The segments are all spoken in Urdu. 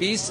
20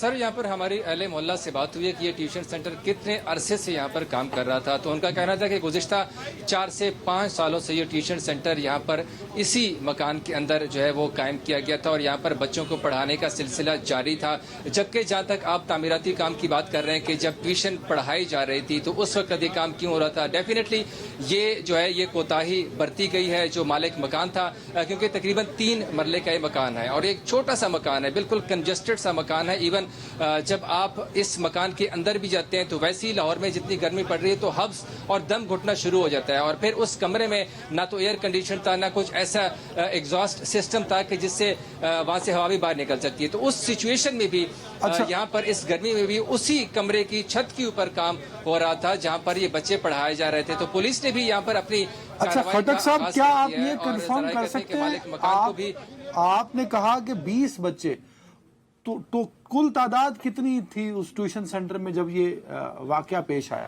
سر یہاں پر ہماری اہل محلہ سے بات ہوئی ہے کہ یہ ٹیوشن سینٹر کتنے عرصے سے یہاں پر کام کر رہا تھا، تو ان کا کہنا تھا کہ گزشتہ 4 سے 5 سالوں سے یہ ٹیوشن سینٹر یہاں پر اسی مکان کے اندر جو ہے وہ قائم کیا گیا تھا اور یہاں پر بچوں کو پڑھانے کا سلسلہ جاری تھا. جبکہ جہاں تک آپ تعمیراتی کام کی بات کر رہے ہیں کہ جب ٹیوشن پڑھائی جا رہی تھی تو اس وقت یہ کام کیوں ہو رہا تھا، ڈیفینیٹلی یہ جو ہے یہ کوتاہی برتی گئی ہے جو مالک مکان تھا، کیونکہ تقریباً 3 مرلے کا یہ مکان ہے اور ایک چھوٹا سا مکان ہے، بالکل کنجسٹڈ سا مکان ہے. ایون جب آپ اس مکان کے اندر بھی جاتے ہیں تو ویسے ہی لاہور میں جتنی گرمی پڑ رہی ہے تو حبس اور دم گھٹنا شروع ہو جاتا ہے. اور پھر اس کمرے میں نہ تو ایئر کنڈیشن تھا، نہ کچھ ایسا ایگزاسٹ سسٹم تھا کہ جس سے وہاں سے ہوا بھی باہر نکل سکتی ہے. تو اس سچویشن میں بھی یہاں پر اس گرمی میں بھی اسی کمرے کی چھت کے اوپر کام ہو رہا تھا جہاں پر یہ بچے پڑھائے جا رہے تھے. تو پولیس نے بھی یہاں پر اپنی اچھا خٹک صاحب، کیا آپ یہ کنفرم کر سکتے ہیں، آپ نے کہا کہ 20 بچے، تو کل تعداد کتنی تھی اس ٹیوشن سینٹر میں جب یہ واقعہ پیش آیا؟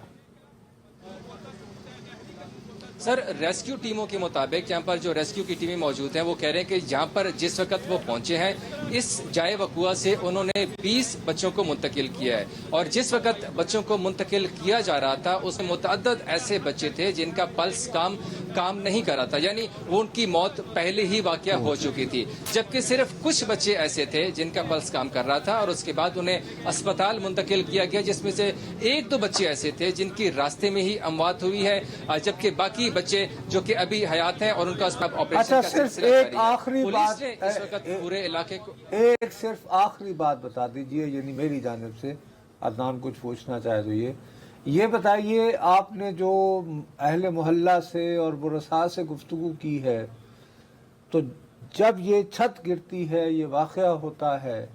سر ریسکیو ٹیموں کے مطابق یہاں پر جو ریسکیو کی ٹیمیں موجود ہیں وہ کہہ رہے ہیں کہ یہاں پر جس وقت وہ پہنچے ہیں اس جائے وقوع سے انہوں نے 20 بچوں کو منتقل کیا ہے اور جس وقت بچوں کو منتقل کیا جا رہا تھا اس میں متعدد ایسے بچے تھے جن کا پلس کام نہیں کر رہا تھا، یعنی وہ ان کی موت پہلے ہی واقعہ ہو چکی تھی. جبکہ صرف کچھ بچے ایسے تھے جن کا پلس کام کر رہا تھا اور اس کے بعد انہیں اسپتال منتقل کیا گیا، جس میں سے 1-2 بچے ایسے تھے جن کی راستے میں ہی اموات ہوئی ہے، جبکہ باقی بچے جو کہ ابھی حیات ہیں اور ان کا آپریشن کا سلسلہ جاری ہے. ایک آخری بات پولیس نے اس وقت پورے علاقے کو ایک صرف آخری بات بتا دیجئے، یعنی میری جانب سے عدنان کچھ پوچھنا چاہے تو یہ بتائیے، آپ نے جو اہل محلہ سے اور ورثاء سے گفتگو کی ہے تو جب یہ چھت گرتی ہے، یہ واقعہ ہوتا ہے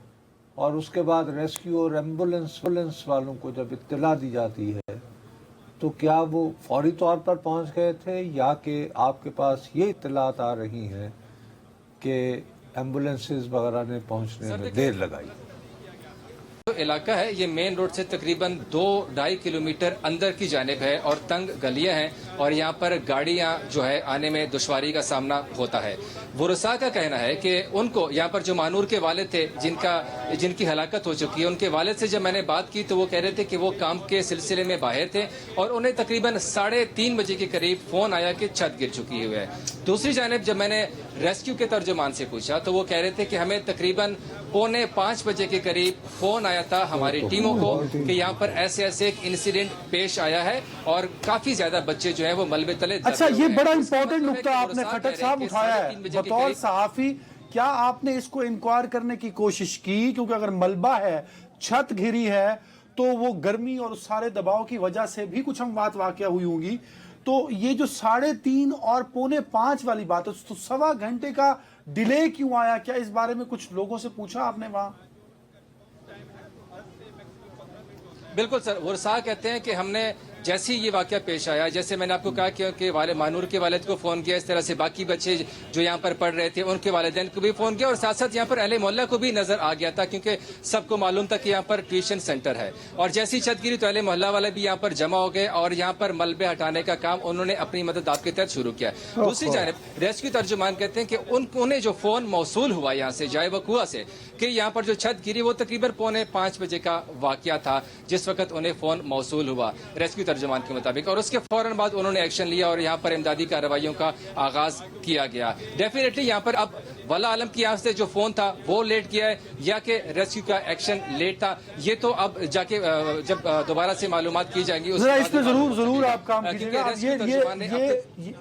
اور اس کے بعد ریسکیو اور ایمبولنس والوں کو جب اطلاع دی جاتی ہے تو کیا وہ فوری طور پر پہنچ گئے تھے یا کہ آپ کے پاس یہ اطلاعات آ رہی ہیں کہ ایمبولنسز وغیرہ نے پہنچنے میں دیر لگائی؟ جو علاقہ ہے یہ مین روڈ سے تقریباً 2-2.5 کلومیٹر اندر کی جانب ہے اور تنگ گلیاں ہیں اور یہاں پر گاڑیاں جو ہے آنے میں دشواری کا سامنا ہوتا ہے. ورثاء کا کہنا ہے کہ ان کو یہاں پر جو مانور کے والد تھے جن کی ہلاکت ہو چکی ہے، ان کے والد سے جب میں نے بات کی تو وہ کہہ رہے تھے کہ وہ کام کے سلسلے میں باہر تھے اور انہیں تقریباً 3:30 بجے کے قریب فون آیا کہ چھت گر چکی ہے. دوسری جانب جب میں نے ریسکیو کے ترجمان سے پوچھا تو وہ کہہ رہے تھے کہ ہمیں تقریباً 4:45 بجے کے قریب فون آیا تھا ہماری ٹیموں کو کہ یہاں پر ایسے ایک انسیڈنٹ پیش آیا ہے اور کافی زیادہ بچے جو ہیں وہ ملبے تلے. اچھا، یہ بڑا امپورٹنٹ نقطہ آپ نے خٹک صاحب اٹھایا ہے. بطور صحافی کیا آپ نے اس کو انکوائر کرنے کی کوشش کی؟ کیونکہ اگر ملبہ ہے، چھت گھری ہے تو وہ گرمی اور سارے دباؤ کی وجہ سے بھی کچھ بات واقعہ ہوئی ہوں گی. تو یہ جو 3:30 اور 4:45 والی بات ہے تو 1.25 گھنٹے کا ڈیلے کیوں آیا؟ کیا اس بارے میں کچھ لوگوں سے پوچھا آپ نے وہاں؟ بالکل سر، ورثاء کہتے ہیں کہ ہم نے جیسے ہی یہ واقعہ پیش آیا، جیسے میں نے آپ کو کہا کہ مانور کے والد کو فون کیا، اس طرح سے باقی بچے جو یہاں پر پڑھ رہے تھے ان کے والدین کو بھی فون کیا اور ساتھ ساتھ یہاں پر اہل محلہ کو بھی نظر آ گیا تھا کیونکہ سب کو معلوم تھا کہ یہاں پر ٹیوشن سینٹر ہے. اور جیسی چھت گری تو اہل محلہ والے بھی یہاں پر جمع ہو گئے اور یہاں پر ملبے ہٹانے کا کام انہوں نے اپنی مدد آپ کے تحت شروع کیا. دوسری جانب ریسکیو ترجمان کہتے ہیں کہ انہیں جو فون موصول ہوا یہاں سے جائے وقوع سے کہ یہاں پر جو چھت گری وہ تقریباً 4:45 بجے کا واقعہ تھا جس وقت انہیں فون موصول ہوا ریسکیو ترجمان کے مطابق، اور اس کے فوراً بعد انہوں نے ایکشن لیا اور یہاں پر امدادی کارروائیوں کا آغاز کیا گیا. ڈیفینیٹلی یہاں پر اب ولا عالم کی یہاں سے جو فون تھا وہ لیٹ کیا ہے یا کہ ریسکیو کا ایکشن لیٹ تھا، یہ تو اب جا کے جب دوبارہ سے معلومات کی جائیں گی اس پہ ضرور آپ کام کیجیے گا. یہ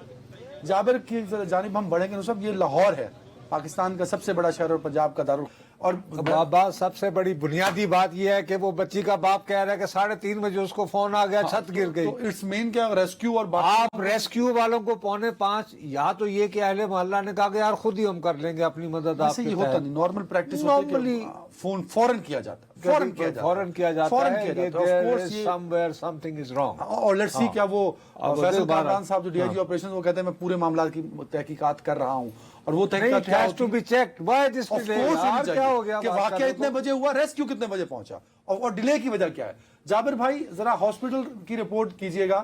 جابر کی جانب ہم بڑھیں گے. صاحب یہ لاہور ہے، پاکستان کا سب سے بڑا شہر اور پنجاب کا دار، اور بابا سب سے بڑی بنیادی بات یہ ہے کہ وہ بچی کا باپ کہہ رہا ہے کہ 3:30 بجے اس کو فون آ گیا، چھت گر گئی. تو اٹس مین کیا ریسکیو اور آپ ریسکیو والوں کو 4:45 یا تو یہ کہ اہل محلہ نے کہا کہ یار خود ہی ہم کر لیں گے اپنی مدد. آپ یہ ہوتا نہیں، نارمل پریکٹس ہوتی ہے کہ فون فوراً کیا جاتا ہے، فوراً کیا جاتا ہے. something is wrong. اور لیٹس سی کیا وہ فیصل کامران صاحب جو ڈی آئی جی آپریشن وہ کہتے ہیں میں پورے معاملات کی تحقیقات کر رہا ہوں اور وہ تحقیقات کیا ہوتی ہے کہ واقعہ اتنے بجے ہوا، ریسکیو کتنے بجے پہنچا اور ڈیلے کی وجہ کیا ہے. جابر بھائی ذرا ہاسپٹل کی رپورٹ کیجئے گا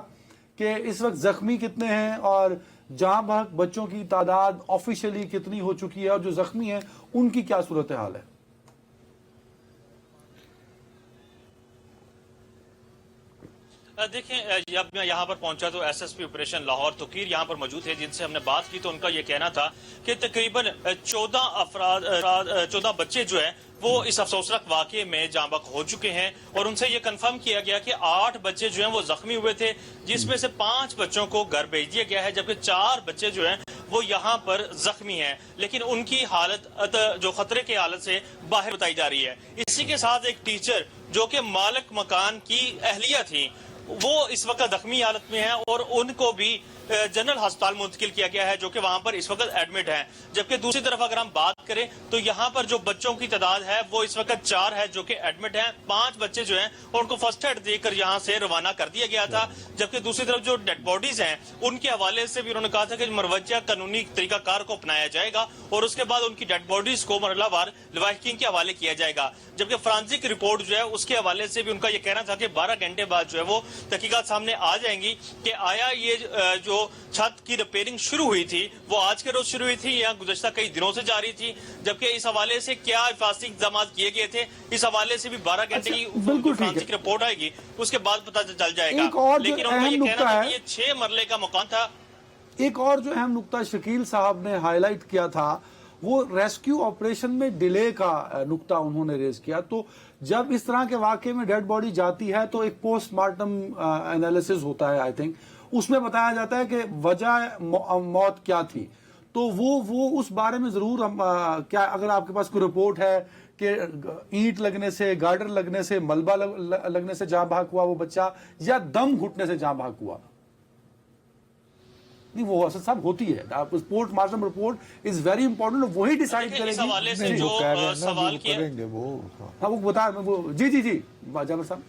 کہ اس وقت زخمی کتنے ہیں اور جہاں بحق بچوں کی تعداد آفیشلی کتنی ہو چکی ہے اور جو زخمی ہیں ان کی کیا صورتحال ہے؟ دیکھیں جب میں یہاں پر پہنچا تو S S P operation Lahore Tauqeer یہاں پر موجود تھے، جن سے ہم نے بات کی تو ان کا یہ کہنا تھا کہ تقریباً 14 بچے جو ہیں وہ اس افسوسناک واقعے میں جاں بحق ہو چکے ہیں، اور ان سے یہ کنفرم کیا گیا کہ 8 بچے جو ہیں وہ زخمی ہوئے تھے، جس میں سے 5 بچوں کو گھر بھیج دیا گیا ہے، جبکہ 4 بچے جو ہیں وہ یہاں پر زخمی ہیں، لیکن ان کی حالت جو خطرے کی حالت سے باہر بتائی جا رہی ہے۔ اسی کے ساتھ ایک ٹیچر جو کہ مالک مکان کی اہلیہ تھی وہ اس وقت زخمی حالت میں ہیں، اور ان کو بھی جنرل ہسپتال منتقل کیا گیا ہے جو کہ وہاں پر اس وقت ایڈمٹ ہیں۔ جبکہ دوسری طرف اگر ہم بات کریں تو یہاں پر جو بچوں کی تعداد ہے وہ اس وقت 4 ہے جو کہ ایڈمٹ ہیں، 5 بچے جو ہیں ان کو فرسٹ ایڈ دے کر یہاں سے روانہ کر دیا گیا تھا۔ جبکہ دوسری طرف جو ڈیڈ باڈیز ہیں ان کے حوالے سے بھی انہوں نے کہا تھا کہ مروجہ قانونی طریقہ کار کو اپنایا جائے گا، اور اس کے بعد ان کی ڈیڈ باڈیز کو مرحلہ وار لواحقین کے حوالے کیا جائے گا۔ جبکہ فرانسک رپورٹ جو ہے اس کے حوالے سے بھی ان کا یہ کہنا تھا کہ 12 گھنٹے بعد جو ہے وہ تحقیقات سامنے آ جائیں گی کہ آیا یہ جو چھت کی ریپیئرنگ شروع ہوئی تھی وہ آج کے روز شروع ہوئی تھی یا گزشتہ کئی دنوں سے جاری تھی۔ جبکہ اس حوالے سے کیا حفاظتی اقدامات کیے گئے تھے اس حوالے سے بھی 12 گھنٹے کی فرانسک رپورٹ آئے گی، اس کے بعد پتہ چل جائے گا۔ لیکن ان کا یہ کہنا تھا کہ یہ 6 مرلے کا مکان تھا۔ ایک اور جو اہم نقطہ شکیل صاحب نے ہائی لائٹ کیا تھا وہ ریسکیو آپریشن میں ڈیلے کا نقطہ انہوں نے ریز کیا۔ تو جب اس طرح کے واقعے میں ڈیڈ باڈی جاتی ہے تو ایک پوسٹ مارٹم انالیسس ہوتا ہے، آئی تھنک اس میں بتایا جاتا ہے کہ وجہ موت کیا تھی۔ تو وہ اس بارے میں ضرور ہم کیا اگر آپ کے پاس کوئی رپورٹ ہے کہ اینٹ لگنے سے، گارڈر لگنے سے، ملبہ لگنے سے جاں بحق ہوا وہ بچہ یا دم گھٹنے سے جاں بحق ہوا؟ نہیں، وہ اسد صاحب ہوتی ہے post mortem report is very important, وہی ڈیسائیڈ کرے اس حوالے سے جو سوال کیا ہاں وہ بتا جی جابر صاحب۔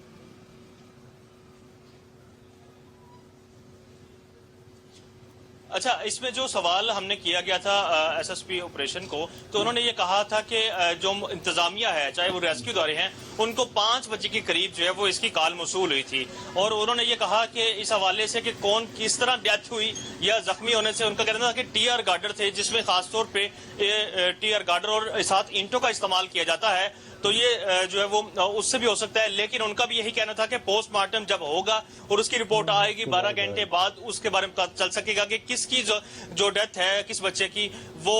اچھا، اس میں جو سوال ہم نے کیا گیا تھا ایس ایس پی آپریشن کو تو انہوں نے یہ کہا تھا کہ جو انتظامیہ ہے چاہے وہ ریسکیو ادارے ہیں ان کو 5 بجے کے قریب جو ہے وہ اس کی کال موصول ہوئی تھی، اور انہوں نے یہ کہا کہ اس حوالے سے کہ کون کس طرح ڈیتھ ہوئی یا زخمی ہونے سے ان کا کہنا تھا کہ ٹی آر گارڈر تھے جس میں خاص طور پہ ٹی آر گارڈر اور ساتھ اینٹوں کا استعمال کیا جاتا ہے، تو یہ جو ہے وہ اس سے بھی ہو سکتا ہے۔ لیکن ان کا بھی یہی کہنا تھا کہ پوسٹ مارٹم جب ہوگا اور اس کی رپورٹ آئے گی 12 گھنٹے بعد اس کے بارے میں پتہ چل سکے گا کہ کس کی جو ڈیتھ ہے کس بچے کی وہ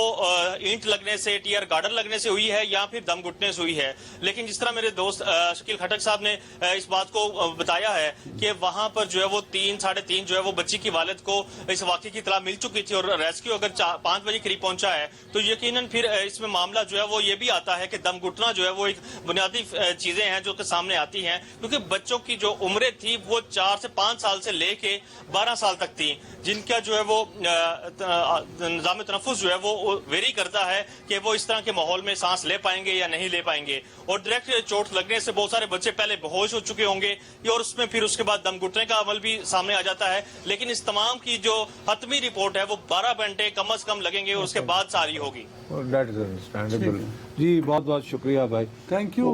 اینٹ لگنے سے، ٹی آر گارڈر لگنے سے ہوئی ہے یا پھر دم گھٹنے سے ہوئی ہے۔ لیکن جس طرح میرے دوست شکیل کھٹک صاحب نے اس بات کو بتایا ہے کہ وہاں پر جو ہے وہ 3 ساڑھے 3 جو ہے وہ بچی کی والد کو اس واقعے کی اطلاع مل چکی تھی، اور ریسکیو اگر 5 بجے قریب پہنچا ہے تو یقیناً پھر اس میں معاملہ جو ہے وہ یہ بھی آتا ہے کہ دم گھٹنا جو ہے وہ ایک بنیادی چیزیں ہیں جو کہ سامنے آتی ہیں، کیونکہ بچوں کی جو عمریں تھی وہ 4 سے 5 سال سے لے کے 12 سال تک تھی، جن کا جو ہے وہ نظام تنفس جو ہے وہ ویری کرتا ہے کہ وہ اس طرح کے ماحول میں سانس لے پائیں گے یا نہیں لے پائیں گے، اور ڈائریکٹ چوٹ لگنے سے بہت سارے بچے پہلے بے ہوش ہو چکے ہوں گے اور اس میں پھر اس کے بعد دم گھٹنے کا عمل بھی سامنے آ جاتا ہے۔ لیکن اس تمام کی جو حتمی رپورٹ ہے وہ 12 گھنٹے کم از کم لگیں گے اور اس کے بعد ساری ہوگی۔ جی بہت بہت شکریہ بھائی، تھینک یو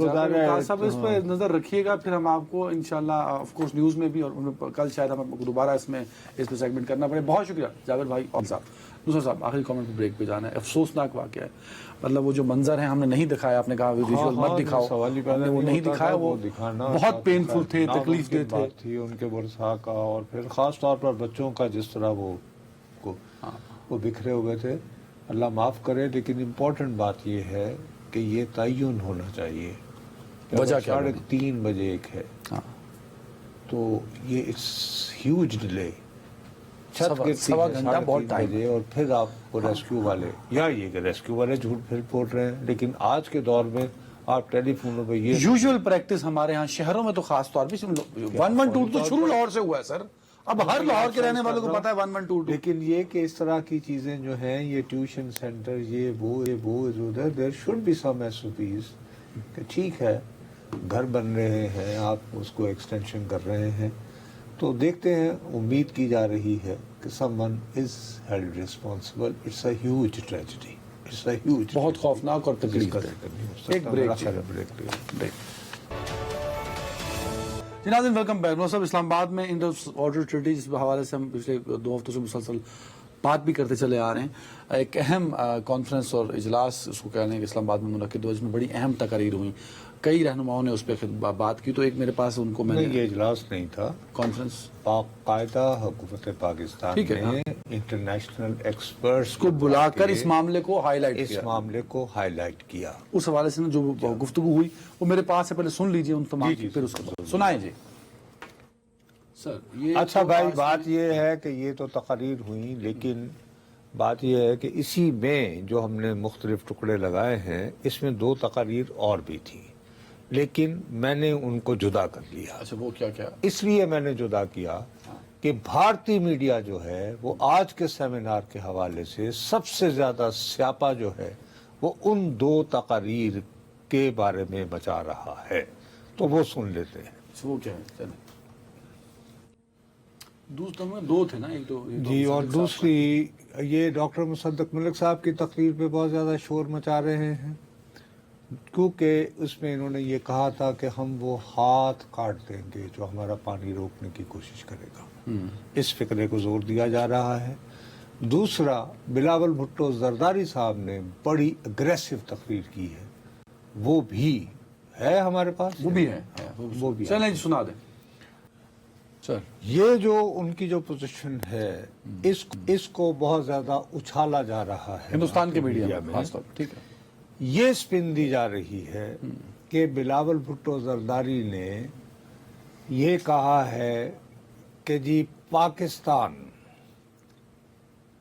صاحب، اس پہ نظر رکھیے گا، پھر ہم آپ کو انشاءاللہ آف کورس نیوز میں بھی اور کل شاید ہم دوبارہ اس پہ سیگمنٹ کرنا پڑے۔ بہت شکریہ جابر بھائی اور صاحب۔ دوسرا صاحب آخری کامنٹ پہ بریک پہ جانا ہے، افسوسناک واقعہ ہے، مطلب وہ جو منظر ہیں ہم نے نہیں دکھایا، آپ نے کہا ویژول مت دکھاؤ، وہ نہیں دکھایا، وہ بہت پینفل تھے، تکلیف دہ تھے ان کے ورثاء کا، اور پھر خاص طور پر بچوں کا جس طرح وہ بکھرے ہوئے تھے، اللہ معاف کرے۔ لیکن امپورٹنٹ بات یہ ہے کہ یہ تعین ہونا چاہیے وجہ 3:30 بجے ایک ہے، تو یہ ہیوج ڈیلے، چھت کے 3 بجے، اور پھر آپ کو ریسکیو والے یا یہ کہ ریسکیو والے جھوٹ پھر پھوٹ رہے ہیں۔ لیکن آج کے دور میں آپ ٹیلی فونوں پہ یہ یوزول پریکٹس ہمارے ہاں شہروں میں تو خاص طور پہ 112 تو شروع لاہور سے ہوا ہے سر، اب ہر لاہور کے رہنے والوں کو پتا ہے 112۔ لیکن یہ کہ اس طرح کی چیزیں جو ہیں، یہ ٹیوشن سینٹر، یہ وہ ادھر، there should be some S O Ps کہ ٹھیک ہے گھر بن رہے ہیں، آپ اس کو ایکسٹینشن کر رہے ہیں، تو دیکھتے ہیں، امید کی جا رہی ہے کہ someone is held responsible. It's a huge tragedy, it's a huge, بہت خوفناک اور تکلیف دہ۔ ایک بریک۔ جی ناظرین، ویلکم بیک۔ صاحب اسلام آباد میں انڈر آرڈر ٹریٹی جس حوالے سے ہم پچھلے 2 ہفتوں سے مسلسل بات بھی کرتے چلے آ رہے ہیں، ایک اہم کانفرنس اور اجلاس اس کو کہہ لیں کہ اسلام آباد میں منعقد ہوا، جس میں بڑی اہم تقاریر ہوئیں۔ کئی رہنماؤں نے اس پہ بات کی. تو ایک میرے پاس ان کو میں نہیں، نے یہ اجلاس نہیں تھا. کانفرنس باقاعدہ حکومت پاکستان ٹھیک ہے، نے انٹرنیشنل ایکسپرٹس کو بلا کر اس معاملے کو ہائی لائٹ اس کیا. معاملے کو ہائی لائٹ کیا. اس حوالے سے جو گفتگو ہوئی وہ میرے پاس ہے، پہلے سن لیجئے ان تمام جی، پھر اس کے بعد سنائیں. جی سر یہ اچھا تو بھائی، آج بات یہ ہے کہ یہ تو تقاریر ہوئی، لیکن بات یہ ہے کہ اسی میں جو ہم نے مختلف ٹکڑے لگائے ہیں، اس میں 2 تقاریر اور بھی تھیں، لیکن میں نے ان کو جدا کر لیا. اچھا وہ کیا کیا؟ اس لیے میں نے جدا کیا کہ بھارتی میڈیا جو ہے وہ آج کے سیمینار کے حوالے سے سب سے زیادہ سیاپا جو ہے وہ ان 2 تقاریر کے بارے میں بچا رہا ہے. تو وہ سن لیتے ہیں. وہ کیا ہے؟ چلیں. دوسرے میں 2 تھے نا، ایک تو جی، اور دوسری یہ ڈاکٹر مصدق ملک صاحب کی تقریر پہ بہت زیادہ شور مچا رہے ہیں، کیونکہ اس میں انہوں نے یہ کہا تھا کہ ہم وہ ہاتھ کاٹ دیں گے جو ہمارا پانی روکنے کی کوشش کرے گا. اس فکرے کو زور دیا جا رہا ہے. دوسرا، بلاول بھٹو زرداری صاحب نے بڑی اگریسو تقریر کی ہے، وہ بھی ہے ہمارے پاس. وہ بھی ہے، وہ بھی ہے. چلیں جی سنا دیں. چل یہ جو ان کی جو پوزیشن ہے اس کو بہت زیادہ اچھالا جا رہا ہے ہندوستان کے میڈیا میں خاص طور پر. ٹھیک ہے. یہ سپن دی جا رہی ہے کہ بلاول بھٹو زرداری نے یہ کہا ہے کہ جی پاکستان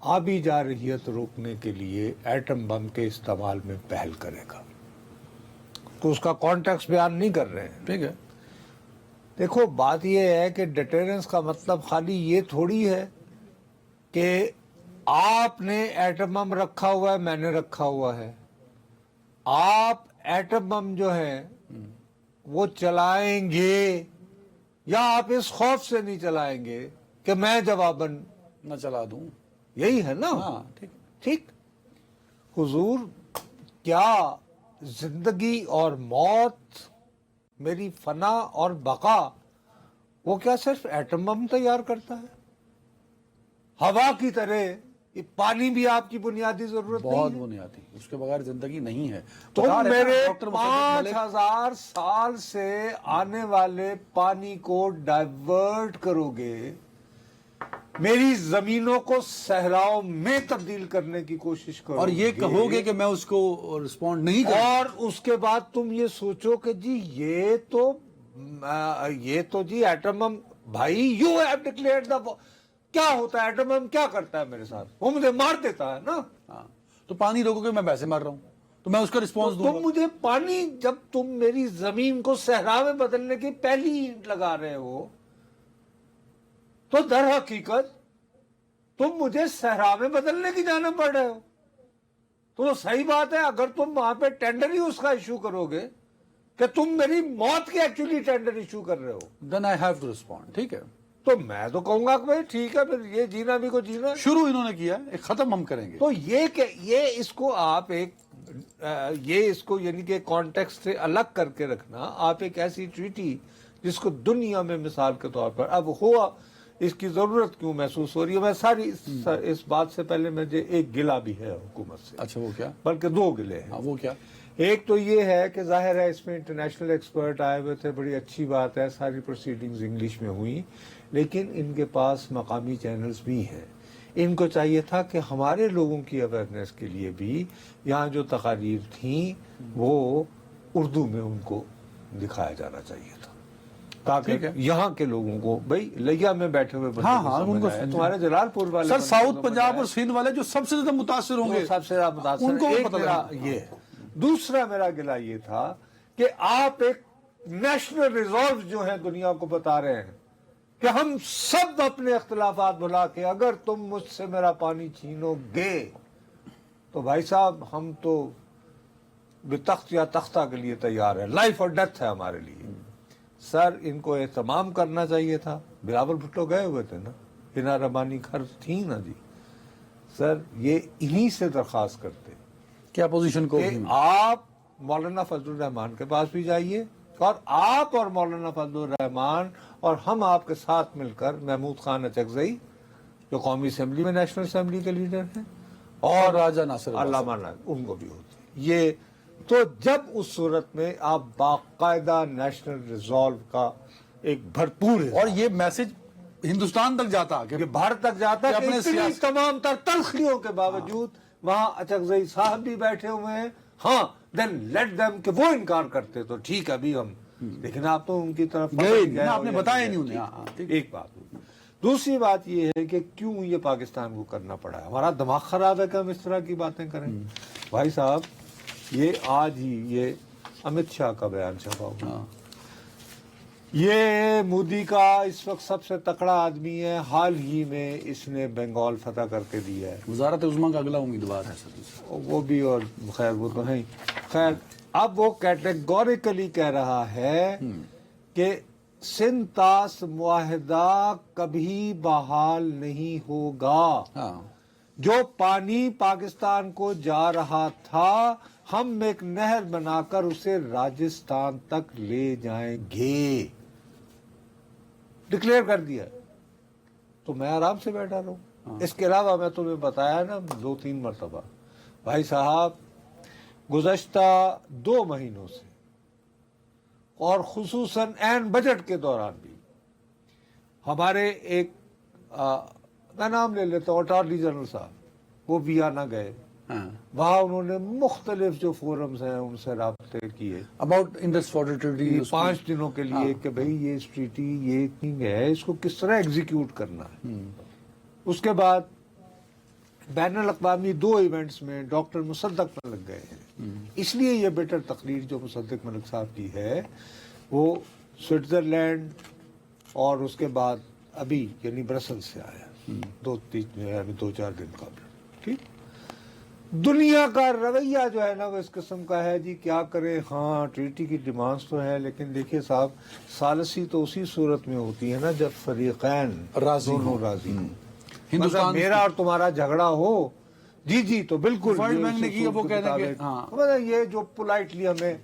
آبی جارحیت روکنے کے لیے ایٹم بم کے استعمال میں پہل کرے گا. تو اس کا کانٹیکسٹ بیان نہیں کر رہے ہیں. ٹھیک ہے. دیکھو، بات یہ ہے کہ ڈیٹرنس کا مطلب خالی یہ تھوڑی ہے کہ آپ نے ایٹم بم رکھا ہوا ہے، میں نے رکھا ہوا ہے. آپ ایٹم بم جو ہے وہ چلائیں گے یا آپ اس خوف سے نہیں چلائیں گے کہ میں جواباً نہ چلا دوں. یہی ہے نا. ہاں ٹھیک. ٹھیک. حضور، کیا زندگی اور موت، میری فنا اور بقا، وہ کیا صرف ایٹم بم تیار کرتا ہے؟ ہوا کی طرح یہ پانی بھی آپ کی بنیادی ضرورت بہت نہیں ہے. بنیادی، اس کے بغیر زندگی نہیں ہے. تم بتا رہے تھے میرے ڈاکٹر مصدق ملک 5000 سال سے آنے والے پانی کو ڈائیورٹ کرو گے، میری زمینوں کو صحراؤں میں تبدیل کرنے کی کوشش کرو اور یہ کہو گے کہ میں اس کو رسپونڈ نہیں کروں. اور اس کے بعد تم یہ سوچو کہ جی یہ تو جی ایٹم بم، بھائی یو ہیو ڈکلیئرڈ دا. کیا ہوتا ہے ایٹم بم؟ کیا کرتا ہے میرے ساتھ؟ وہ مجھے مار دیتا ہے نا. ہاں. تو پانی روکو گے، میں ویسے مر رہا ہوں تو میں اس کا رسپانس دوں تم گا. مجھے پانی، جب تم میری زمین کو صحرا میں بدلنے کی پہلی اینٹ لگا رہے ہو تو در حقیقت تم مجھے صحرا میں بدلنے کی جانب بڑھ رہے ہو. تو صحیح بات ہے، اگر تم وہاں پہ ٹینڈر ہی اس کا ایشو کرو گے کہ تم میری موت کی ایکچولی ٹینڈر ایشو کر رہے ہو، دین آئی ہیو ٹو رسپونڈ. ٹھیک ہے. تو میں تو کہوں گا کہ بھائی ٹھیک ہے، پھر یہ جینا بھی کو جینا. شروع انہوں نے کیا، ایک ختم ہم کریں گے. تو یہ اس کو آپ اس کو یعنی کہ کانٹیکسٹ سے الگ کر کے رکھنا. آپ ایک ایسی ٹریٹی جس کو دنیا میں مثال کے طور پر اب ہوا، اس کی ضرورت کیوں محسوس ہو رہی ہے؟ میں ساری اس بات سے پہلے مجھے ایک گلہ بھی ہے حکومت سے. اچھا وہ کیا؟ بلکہ 2 گلے ہیں. ہاں وہ کیا؟ ایک تو یہ ہے کہ ظاہر ہے اس میں انٹرنیشنل ایکسپرٹ آئے ہوئے تھے، بڑی اچھی بات ہے، ساری پروسیڈنگز انگلش میں ہوئی، لیکن ان کے پاس مقامی چینلز بھی ہیں. ان کو چاہیے تھا کہ ہمارے لوگوں کی اویئرنیس کے لیے بھی یہاں جو تقاریر تھیں وہ اردو میں ان کو دکھایا جانا چاہیے تھا، تاکہ یہاں کے لوگوں کو، بھائی لیا میں بیٹھے ہوئے بندے ہاں ان کو تمہارے جلال پور والے سر، ساؤتھ پنجاب اور سندھ والے جو سب سے زیادہ متاثر ہوں گے، سب سے زیادہ متاثر ان کو ایک پتہ میرا لگا. یہ ہے. دوسرا میرا گلہ یہ تھا کہ آپ ایک نیشنل ریزولو جو ہے دنیا کو بتا رہے ہیں کہ ہم سب اپنے اختلافات بھلا کے اگر تم مجھ سے میرا پانی چھینو گے تو بھائی صاحب ہم تو بتخت یا تختہ کے لیے تیار ہیں، لائف اور ڈیتھ ہے ہمارے لیے. سر، ان کو اہتمام کرنا چاہیے تھا. بلاول بھٹو گئے ہوئے تھے نا، ہنا ربانی گھر تھی نا جی. سر، یہ انہی سے درخواست کرتے کیا پوزیشن کو کہ آپ مولانا فضل الرحمان کے پاس بھی جائیے، اور آپ اور مولانا فضل الرحمان اور ہم آپ کے ساتھ مل کر محمود خان اچکزئی جو قومی اسمبلی میں نیشنل اسمبلی کے لیڈر ہیں، اور راجہ ناصر علامہ ان کو بھی ہوتے ہیں. یہ تو جب اس صورت میں آپ باقاعدہ نیشنل ریزالو کا ایک بھرپور اور یہ میسج ہندوستان تک جاتا کہ بھارت تک جاتا کہ کہ اپنے اتنی تمام تر تلخیوں کے باوجود وہاں اچکزئی صاحب بھی بیٹھے ہوئے ہیں. ہاں دین لیٹ دیم کہ وہ انکار کرتے تو ٹھیک ہے ابھی ہم, لیکن آپ تو ان کی طرف گئے آپ نے بتایا نہیں انہیں. ایک بات ہوئی. دوسری بات یہ ہے کہ کیوں یہ پاکستان کو کرنا پڑا ہے. ہمارا دماغ خراب ہے کہ ہم اس طرح کی باتیں کریں. بھائی صاحب یہ آج ہی یہ امت شاہ کا بیان چھپا ہوا, یہ مودی کا اس وقت سب سے تکڑا آدمی ہے, حال ہی میں اس نے بنگال فتح کر کے دیا ہے. وزارت عظمیٰ کا اگلا امیدوار ہے سر وہ بھی, اور خیر وہ تو ہیں. خیر اب وہ کیٹیگوریکلی کہہ رہا ہے کہ سندھ طاس معاہدہ کبھی بحال نہیں ہوگا. جو پانی پاکستان کو جا رہا تھا ہم ایک نہر بنا کر اسے راجستھان تک لے جائیں گے, ڈکلیئر کر دیا. تو میں آرام سے بیٹھا رہوں. اس کے علاوہ میں تمہیں بتایا نا 2-3 مرتبہ, بھائی صاحب گزشتہ 2 مہینوں سے اور خصوصاً عین بجٹ کے دوران بھی ہمارے ایک میں نام لے لیتا ہوں اٹارنی جنرل صاحب, وہ ویانا گئے. وہاں انہوں نے مختلف جو فورمز ہیں ان سے رابطے کیے اباؤٹ انڈس واٹر ٹریٹی 5 دنوں کے لیے کہ بھئی یہ ٹریٹی یہ تھنگ ہے, اس کو کس طرح ایگزیکیوٹ کرنا ہے. اس کے بعد بین الاقوامی 2 ایونٹس میں ڈاکٹر مصدق ملک گئے ہیں. اس لیے یہ بیٹر تقریر جو مصدق ملک صاحب کی ہے وہ سوئٹزرلینڈ اور اس کے بعد ابھی یعنی برسل سے آیا 2-4 دن قبل. ٹھیک, دنیا کا رویہ جو ہے نا وہ اس قسم کا ہے جی کیا کرے. ہاں ٹریٹی کی ڈیمانڈز تو ہے, لیکن دیکھیے صاحب ثالثی تو اسی صورت میں ہوتی ہے نا جب فریقین دونوں راضی ہوں. ہندوستان میرا اور تمہارا جھگڑا ہو جی تو بالکل ورلڈ بینک نے کی, وہ کہہ دیں کہ یہ جو پولائٹلی ہمیں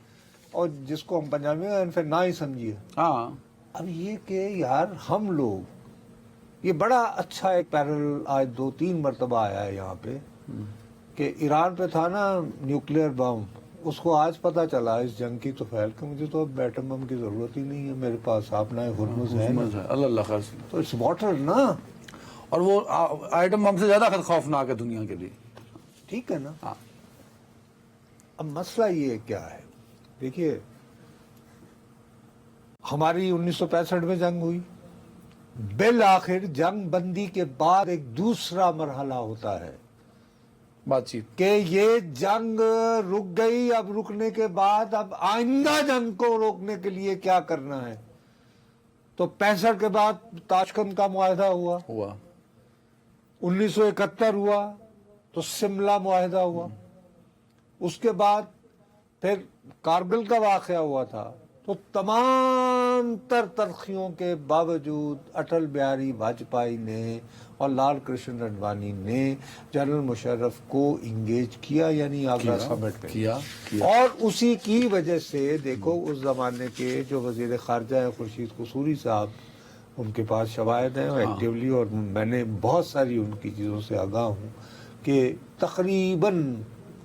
اور جس کو ہم پنجابی میں پھر نہ ہی سمجھیے. اب یہ کہ یار ہم لوگ یہ بڑا اچھا ایک پیرل آج 2-3 مرتبہ آیا ہے یہاں پہ کہ ایران پہ تھا نا نیوکلیئر بم, اس کو آج پتا چلا اس جنگ کی تو پھیل کہ مجھے تو اب ایٹم بم کی ضرورت ہی نہیں ہے, میرے پاس اپنا ہرمز ہے اللہ خیر سے, تو اٹس واٹر نا. اور وہ آئٹم بم سے زیادہ خوفناک ہے دنیا کے لیے. ٹھیک ہے نا. اب مسئلہ یہ کیا ہے, دیکھیے ہماری 1965 میں جنگ ہوئی, بالآخر جنگ بندی کے بعد ایک دوسرا مرحلہ ہوتا ہے بات چیت کہ یہ جنگ رک گئی, اب رکنے کے بعد اب آئندہ جنگ کو روکنے کے لیے کیا کرنا ہے. تو 65 کے بعد تاشکند کا معاہدہ ہوا, 1971 ہوا تو سملہ معاہدہ ہوا, اس کے بعد پھر کارگل کا واقعہ ہوا تھا. تو تمام تر تلخیوں کے باوجود اٹل بہاری واجپئی نے اور لال کرشن اڈوانی نے جنرل مشرف کو انگیج کیا, یعنی آگرہ سمٹ کیا. اور اسی کی وجہ سے دیکھو اس زمانے کے جو وزیر خارجہ ہیں خورشید قصوری صاحب, ان کے پاس شواہد ہیں ایکٹیولی, اور میں نے بہت ساری ان کی چیزوں سے آگاہ ہوں کہ تقریباً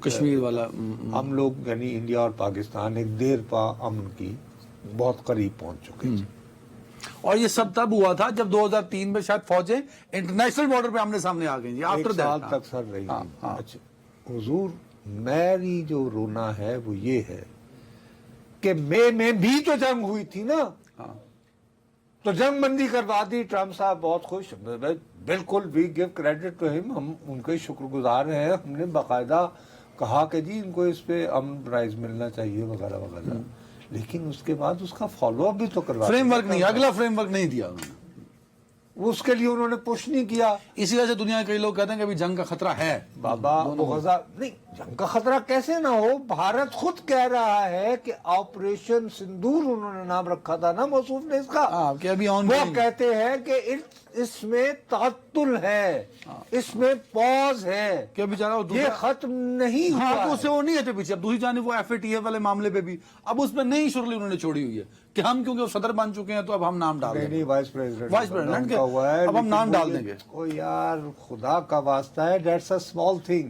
کشمیر والا ہم لوگ یعنی انڈیا اور پاکستان ایک دیر پا امن کی بہت قریب پہنچ چکے تھے. اور یہ سب تب ہوا تھا جب 2003 میں شاید فوجیں انٹرنیشنل بارڈر پہ آمنے سامنے آ گئی. ایک سال تک سر رہی. اچھا حضور, میری جو رونا ہے وہ یہ ہے کہ مئی میں بھی تو جنگ ہوئی تھی نا, تو جنگ بندی کروا دی. ٹرمپ صاحب بہت خوش, بالکل وی گیو کریڈٹ ٹو ہم, ہم ان کے شکر گزار ہیں. ہم نے باقاعدہ کہا کہ جی ان کو اس پہ امن پرائز ملنا چاہیے وغیرہ وغیرہ, لیکن اس کے بعد اس کا فالو اپ بھی تو کروا, فریم ورک نہیں, اگلا فریم ورک نہیں دیا انہوں نے, اس کے لیے انہوں نے پش نہیں کیا. اسی وجہ سے دنیا کے کئی لوگ کہتے ہیں کہ ابھی جنگ کا خطرہ ہے. بابا غزہ نہیں, جنگ کا خطرہ کیسے نہ ہو. بھارت خود کہہ رہا ہے کہ آپریشن سندور انہوں نے نام رکھا تھا نا موصوف نے اس کا, کہ ابھی آن وہ کہتے ہیں کہ اس میں تعطل ہے, اس میں پاز ہے, کہ بیچارہ یہ ختم نہیں ہوا. تو اس سے وہ نہیں ہٹے پیچھے. اب دوسری جانب وہ FATF والے معاملے پہ بھی اب اس میں نئی شرلی انہوں نے چھوڑی ہوئی ہے کہ ہم کیونکہ وہ صدر بن چکے ہیں تو اب ہم نام ڈال دیں گے. وائس پریزیڈنٹ اب ہم نام ڈال دیں گے. او یار خدا کا واسطہ ہے, دیٹس اے اسمال تھنگ.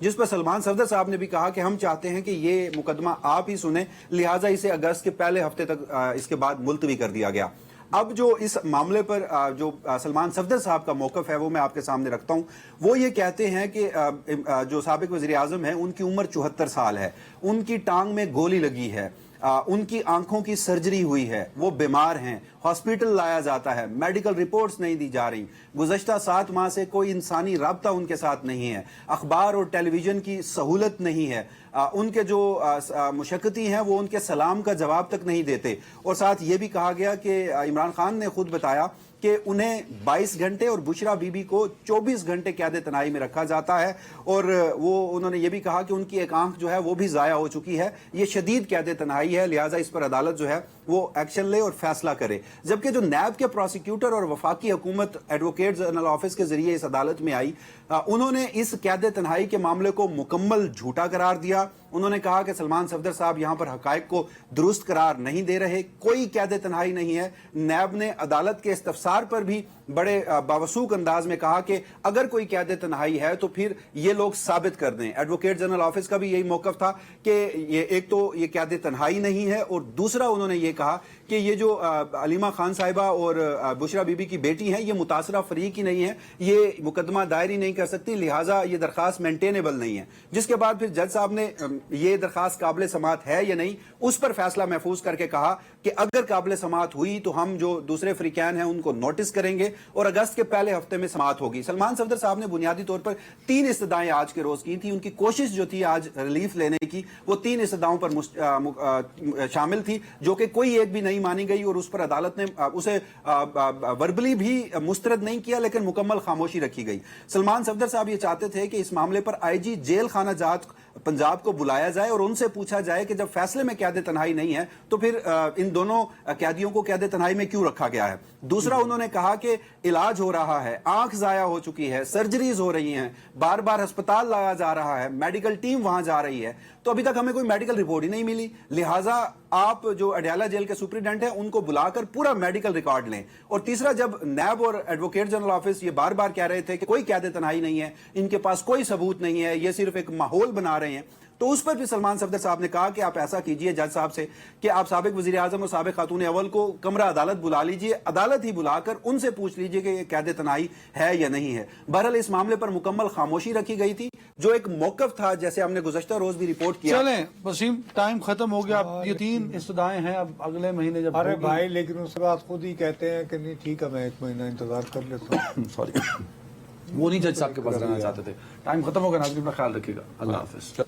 جس پر سلمان صفدر صاحب نے بھی کہا کہ ہم چاہتے ہیں کہ یہ مقدمہ آپ ہی سنیں، لہٰذا اسے اگست کے پہلے ہفتے تک اس کے بعد ملتوی کر دیا گیا۔ اب جو اس معاملے پر جو سلمان صفدر صاحب کا موقف ہے وہ میں آپ کے سامنے رکھتا ہوں۔ وہ یہ کہتے ہیں کہ جو سابق وزیر اعظم ہیں ان کی عمر 74 سال ہے، ان کی ٹانگ میں گولی لگی ہے، ان کی آنکھوں کی سرجری ہوئی ہے، وہ بیمار ہیں، ہاسپٹل لایا جاتا ہے، میڈیکل رپورٹس نہیں دی جا رہی، گزشتہ 7 ماہ سے کوئی انسانی رابطہ ان کے ساتھ نہیں ہے، اخبار اور ٹیلی ویژن کی سہولت نہیں ہے، ان کے جو مشقتی ہیں وہ ان کے سلام کا جواب تک نہیں دیتے۔ اور ساتھ یہ بھی کہا گیا کہ عمران خان نے خود بتایا کہ انہیں 22 گھنٹے اور بشرا بی بی کو 24 گھنٹے قید تنہائی میں رکھا جاتا ہے، اور انہوں نے یہ بھی کہا کہ ان کی ایک آنکھ جو ہے وہ بھی ضائع ہو چکی ہے، یہ شدید قید تنہائی ہے، لہٰذا اس پر عدالت جو ہے وہ ایکشن لے اور فیصلہ کرے۔ جبکہ جو نیب کے پروسیکیوٹر اور وفاقی حکومت ایڈوکیٹ جنرل آفس کے ذریعے اس عدالت میں آئی، انہوں نے اس قید تنہائی کے معاملے کو مکمل جھوٹا قرار دیا۔ انہوں نے کہا کہ سلمان صفدر صاحب یہاں پر حقائق کو درست قرار نہیں دے رہے، کوئی قید تنہائی نہیں ہے۔ نیب نے عدالت کے استفسار پر بھی بڑے باوسوق انداز میں کہا کہ اگر کوئی قید تنہائی ہے تو پھر یہ لوگ ثابت کر دیں۔ ایڈوکیٹ جنرل آفس کا بھی یہی موقف تھا کہ یہ ایک تو یہ قید تنہائی نہیں ہے، اور دوسرا انہوں نے یہ کہا کہ یہ جو علیمہ خان صاحبہ اور بشرا بی بی کی بیٹی ہیں یہ متاثرہ فریق ہی نہیں ہے، یہ مقدمہ دائر ہی نہیں کر سکتی، لہٰذا یہ درخواست مینٹینیبل نہیں ہے۔ جس کے بعد پھر جج صاحب نے یہ درخواست قابل سماعت ہے یا نہیں اس پر فیصلہ محفوظ کر کے کہا کہ اگر قابل سماعت ہوئی تو ہم جو دوسرے فریقین ہیں ان کو نوٹس کریں گے اور اگست کے پہلے ہفتے میں سماعت ہوگی۔ سلمان صفدر صاحب نے بنیادی طور پر 3 استدعائیں آج کے روز کی تھی، ان کی کوشش جو تھی آج ریلیف لینے کی وہ 3 استدعاؤں پر شامل تھی، جو کہ کوئی ایک بھی نہیں مانی گئی، اور اس پر عدالت نے اسے وربلی بھی مسترد نہیں کیا لیکن مکمل خاموشی رکھی گئی۔ سلمان صفدر صاحب یہ چاہتے تھے کہ اس معاملے پر آئی جی جیل خانہ جات پنجاب کو بلایا جائے اور ان سے پوچھا جائے کہ جب فیصلے میں قید تنہائی نہیں ہے تو پھر ان دونوں قیدیوں کو قید تنہائی میں کیوں رکھا گیا ہے۔ دوسرا انہوں نے کہا کہ علاج ہو رہا ہے، آنکھ ضائع ہو چکی ہے، سرجریز ہو رہی ہیں، بار بار ہسپتال لایا جا رہا ہے، میڈیکل ٹیم وہاں جا رہی ہے، تو ابھی تک ہمیں کوئی میڈیکل رپورٹ ہی نہیں ملی، لہٰذا آپ جو اڈیالہ جیل کے سپرنٹینڈنٹ ہیں ان کو بلا کر پورا میڈیکل ریکارڈ لیں۔ اور تیسرا جب نیب اور ایڈوکیٹ جنرل آفس یہ بار بار کہہ رہے تھے کہ کوئی قید تنہائی نہیں ہے، ان کے پاس کوئی ثبوت نہیں ہے، یہ صرف ایک ماحول بنا رہے ہیں، تو اس پر بھی سلمان صفدر صاحب نے کہا کہ آپ ایسا کیجئے جج صاحب سے کہ آپ سابق وزیر اعظم اور سابق خاتون اول کو کمرہ عدالت بلا لیجئے، عدالت ہی بلا کر ان سے پوچھ لیجئے کہ یہ قید تنہائی ہے یا نہیں ہے۔ بہرحال اس معاملے پر مکمل خاموشی رکھی گئی تھی، جو ایک موقف تھا جیسے ہم نے گزشتہ روز بھی رپورٹ کیا۔ چلیں وسیم، ٹائم ختم ہو گیا، اب یہ 3 استدعائیں ہیں، اب اگلے مہینے جب ارے ہوگی- بھائی لیکن اس کے بعد خود ہی کہتے ہیں کہ نہیں ٹھیک ہے میں 1 مہینہ انتظار کر لیتا ہوں۔ سوری، وہ نہیں جج صاحب کے پاس جانا چاہتے تھے۔ ٹائم ختم ہو گیا، ناظرین اپنا خیال رکھیے گا، اللہ حافظ۔